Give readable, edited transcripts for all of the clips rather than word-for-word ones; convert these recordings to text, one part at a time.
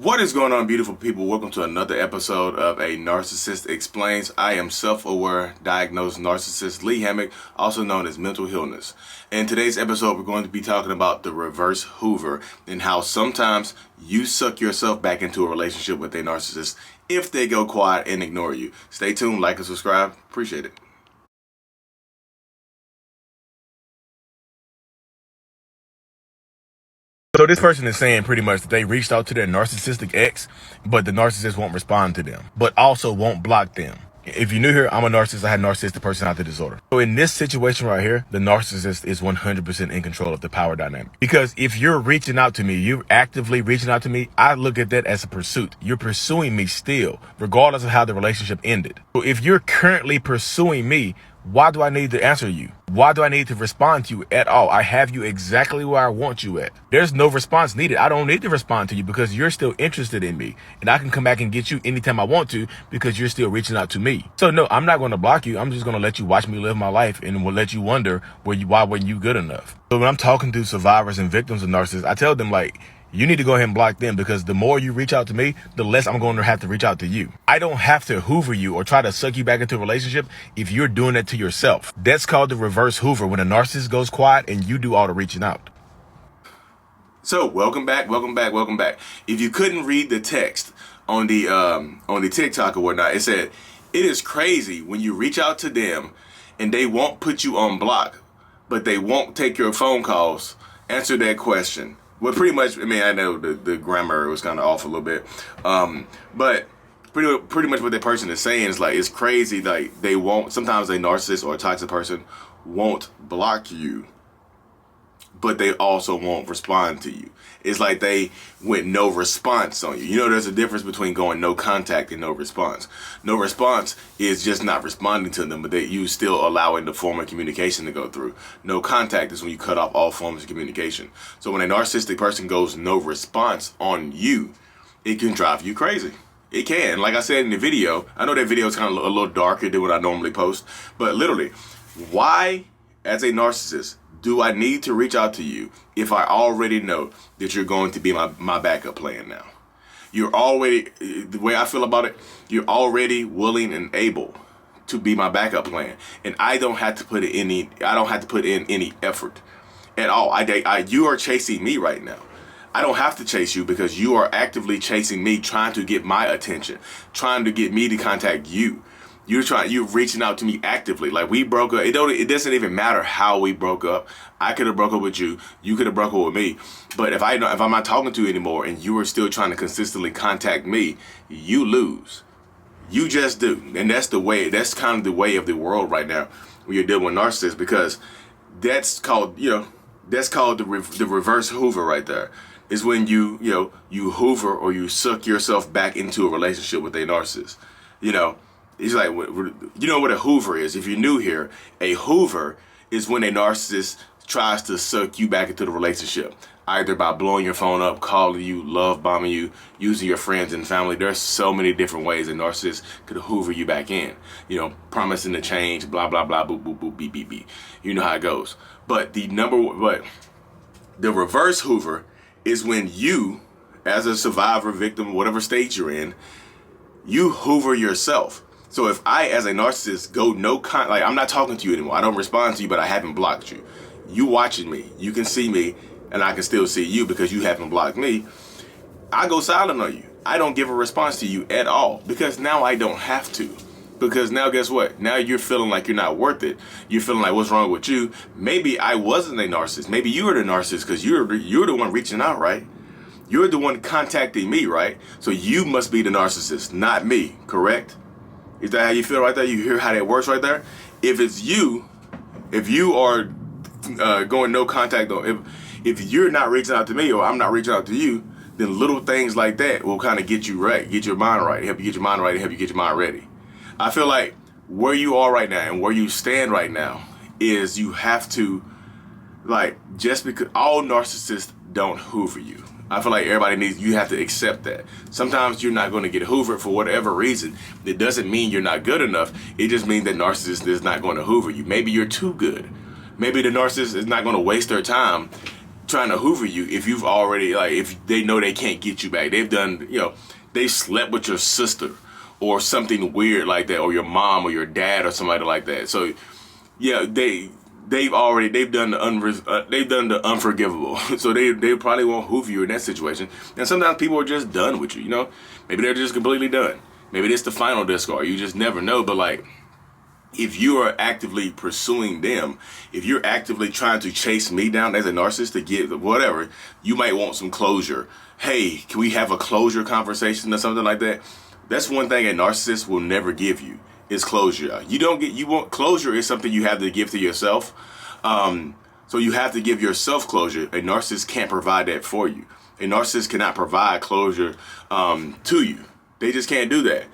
What is going on, beautiful people? Welcome to another episode of A Narcissist Explains. I am self-aware, diagnosed narcissist Lee Hammock, also known as mental illness. In today's episode, we're going to be talking about the reverse hoover and how sometimes you suck yourself back into a relationship with a narcissist if they go quiet and ignore you. Stay tuned, like and subscribe. Appreciate it. So this person is saying pretty much that they reached out to their narcissistic ex, but the narcissist won't respond to them, but also won't block them. If you're new here, I'm a narcissist. I had narcissistic personality disorder. So in this situation right here, the narcissist is 100% in control of the power dynamic. Because if you're reaching out to me, you're actively reaching out to me, I look at that as a pursuit. You're pursuing me still, regardless of how the relationship ended. So if you're currently pursuing me, why do I need to answer you? Why do I need to respond to you at all? I have you exactly where I want you at. There's no response needed. I don't need to respond to you because you're still interested in me. And I can come back and get you anytime I want to because you're still reaching out to me. So no, I'm not going to block you. I'm just going to let you watch me live my life and will let you wonder why weren't you good enough? So when I'm talking to survivors and victims of narcissists, I tell them you need to go ahead and block them because the more you reach out to me, the less I'm going to have to reach out to you. I don't have to hoover you or try to suck you back into a relationship if you're doing that to yourself. That's called the reverse hoover, when a narcissist goes quiet and you do all the reaching out. So welcome back. If you couldn't read the text on the TikTok or whatnot, it said, it is crazy when you reach out to them and they won't put you on block, but they won't take your phone calls. Answer that question. Well, pretty much, I know the grammar was kind of off a little bit, but pretty much what that person is saying is it's crazy. They won't, sometimes a narcissist or a toxic person won't block you, but they also won't respond to you. It's like they went no response on you. You know, there's a difference between going no contact and no response. No response is just not responding to them, but you still allowing the form of communication to go through. No contact is when you cut off all forms of communication. So when a narcissistic person goes no response on you, it can drive you crazy. It can. Like I said in the video, I know that video is kind of a little darker than what I normally post, but literally, why, as a narcissist, do I need to reach out to you if I already know that you're going to be my backup plan now? You're already, the way I feel about it, you're already willing and able to be my backup plan. And I don't have to put in any effort at all. You are chasing me right now. I don't have to chase you because you are actively chasing me, trying to get my attention, trying to get me to contact you. You're reaching out to me actively. Like, we broke up. It doesn't even matter how we broke up. I could have broke up with you. You could have broke up with me. But if I'm not talking to you anymore and you are still trying to consistently contact me, you lose. You just do. And that's kind of the way of the world right now when you're dealing with narcissists, because that's called the reverse hoover right there. Is when you hoover or you suck yourself back into a relationship with a narcissist. It's like, you know what a hoover is. If you're new here, a hoover is when a narcissist tries to suck you back into the relationship, either by blowing your phone up, calling you, love bombing you, using your friends and family. There's so many different ways a narcissist could hoover you back in. Promising to change, blah, blah, blah, boop, boop, boop, beep, beep, beep. You know how it goes. But the reverse hoover is when you, as a survivor, victim, whatever state you're in, you hoover yourself. So if I, as a narcissist, go I'm not talking to you anymore. I don't respond to you, but I haven't blocked you. You watching me. You can see me, and I can still see you because you haven't blocked me. I go silent on you. I don't give a response to you at all because now I don't have to. Because now, guess what? Now you're feeling like you're not worth it. You're feeling like, what's wrong with you? Maybe I wasn't a narcissist. Maybe you were the narcissist because you're the one reaching out, right? You're the one contacting me, right? So you must be the narcissist, not me, correct? Is that how you feel right there? You hear how that works right there? If you are going no contact, or if you're not reaching out to me or I'm not reaching out to you, then little things like that will kind of get you right, get your mind right, help you get your mind right, and help you get your mind ready. I feel like where you are right now and where you stand right now is you have to, just because all narcissists don't hoover you. I feel like you have to accept that. Sometimes you're not going to get hoovered for whatever reason. It doesn't mean you're not good enough. It just means that narcissist is not going to hoover you. Maybe you're too good. Maybe the narcissist is not going to waste their time trying to hoover you if you've already, like, if they know they can't get you back. They've done, they slept with your sister or something weird like that, or your mom or your dad or somebody like that. So yeah, they've done the unforgivable. So they probably won't hoover you in that situation. And sometimes people are just done with you. Maybe they're just completely done. Maybe it's the final discard. You just never know. But like, if you are actively pursuing them, if you're actively trying to chase me down as a narcissist to get whatever, you might want some closure. Hey, can we have a closure conversation or something like that? That's one thing a narcissist will never give you, is closure. You want closure is something you have to give to yourself. So you have to give yourself closure. A narcissist can't provide that for you. A narcissist cannot provide closure to you. They just can't do that.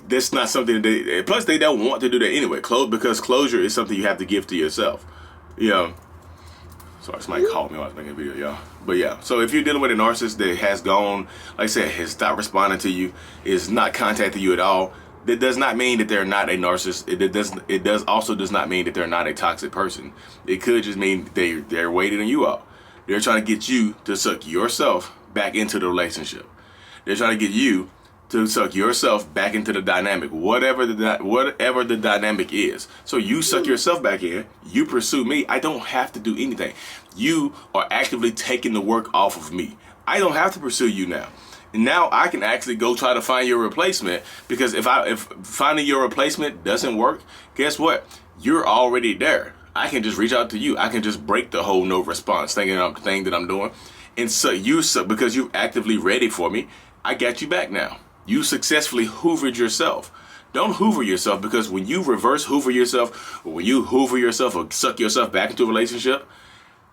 That's not something plus they don't want to do that anyway. Because closure is something you have to give to yourself. Sorry, somebody called me while I was making a video, y'all. But yeah, so if you're dealing with a narcissist that has gone, like I said, has stopped responding to you, is not contacting you at all, that does not mean that they're not a narcissist. It also does not mean that they're not a toxic person. It could just mean they're waiting on you out. They're trying to get you to suck yourself back into the relationship. They're trying to get you to suck yourself back into the dynamic, whatever the dynamic is. So you suck yourself back in, you pursue me. I don't have to do anything. You are actively taking the work off of me. I don't have to pursue you now. And now I can actually go try to find your replacement, because if finding your replacement doesn't work, guess what? You're already there. I can just reach out to you. I can just break the whole no response thing that I'm doing. And so because you're actively ready for me, I got you back now. You successfully hoovered yourself. Don't hoover yourself, because when you reverse hoover yourself, or when you hoover yourself or suck yourself back into a relationship,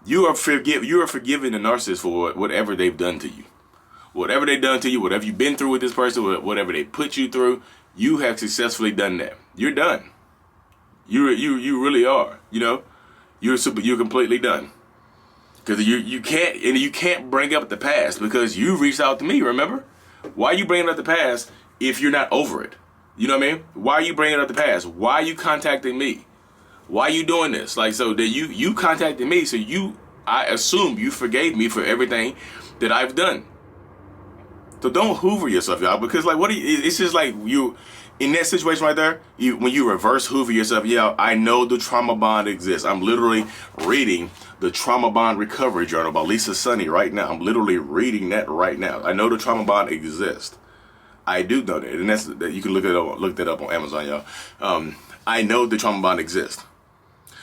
you are forgiving the narcissist for whatever they've done to you. Whatever they've done to you, whatever you've been through with this person, whatever they put you through, you have successfully done that. You're done. You really are. You're completely done. Because you can't bring up the past, because you reached out to me. Remember? Why are you bringing up the past if you're not over it? You know what I mean? Why are you bringing up the past? Why are you contacting me? Why are you doing this? Like, so that you contacted me, so I assume you forgave me for everything that I've done. So don't hoover yourself, y'all, because like, it's just like you, in that situation right there, when you reverse hoover yourself, I know the trauma bond exists. I'm literally reading the Trauma Bond Recovery Journal by Lisa Sunny right now. I'm literally reading that right now. I know the trauma bond exists. I do know that, and that's that. You can look that up on Amazon, y'all. I know the trauma bond exists,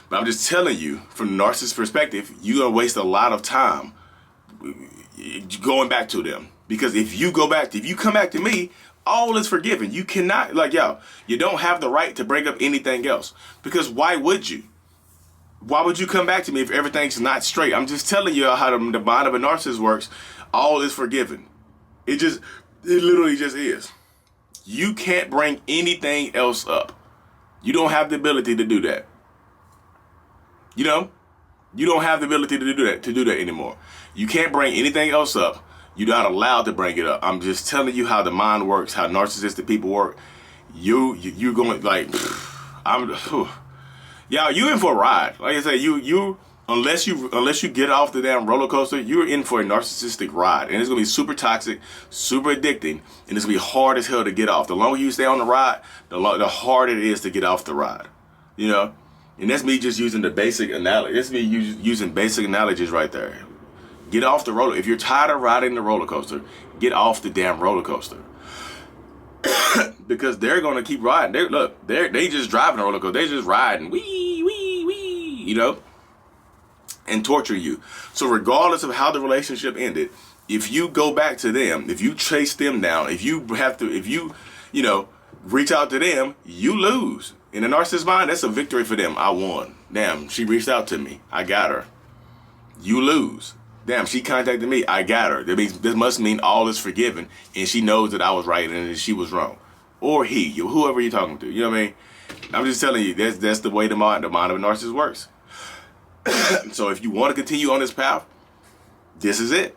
but I'm just telling you, from the narcissist perspective, you're gonna waste a lot of time going back to them, because if you come back to me, all is forgiven. You cannot, you don't have the right to bring up anything else, because why would you? Why would you come back to me if everything's not straight? I'm just telling you how the mind of a narcissist works. All is forgiven. It literally just is. You can't bring anything else up. You don't have the ability to do that. You don't have the ability to do that anymore. You can't bring anything else up. You're not allowed to bring it up. I'm just telling you how the mind works, how narcissistic people work. You're going Y'all, you in for a ride. Like I say, unless you get off the damn roller coaster, you're in for a narcissistic ride, and it's gonna be super toxic, super addicting, and it's gonna be hard as hell to get off. The longer you stay on the ride, the harder it is to get off the ride. And that's me just using the basic analogy. That's me using basic analogies right there. Get off the roller. If you're tired of riding the roller coaster, get off the damn roller coaster. Because they're gonna keep riding. They just driving a roller coaster. They just riding, and torture you. So regardless of how the relationship ended, if you go back to them, if you chase them down, if you reach out to them, you lose. In the narcissist mind, that's a victory for them. I won. Damn, she reached out to me. I got her. You lose. Damn, she contacted me. I got her. This must mean all is forgiven, and she knows that I was right and that she was wrong. Or whoever you're talking to. You know what I mean? I'm just telling you, that's the way the mind of a narcissist works. So if you want to continue on this path, this is it.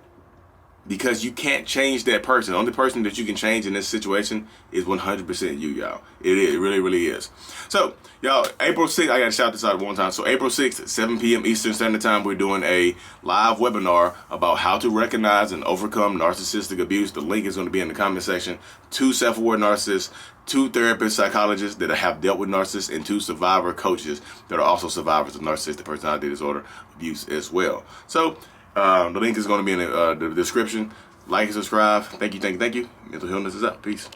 because you can't change that person. The only person that you can change in this situation is 100% you, y'all. It really, really is. So, y'all, April 6th, I got to shout this out one time. So, April 6th, 7 p.m. Eastern Standard Time, we're doing a live webinar about how to recognize and overcome narcissistic abuse. The link is going to be in the comment section. 2 self-aware narcissists, 2 therapists, psychologists that have dealt with narcissists, and 2 survivor coaches that are also survivors of narcissistic personality disorder abuse as well. So, the link is going to be in the description. Like and subscribe. Thank you, thank you, thank you. Mental Healness is up. Peace.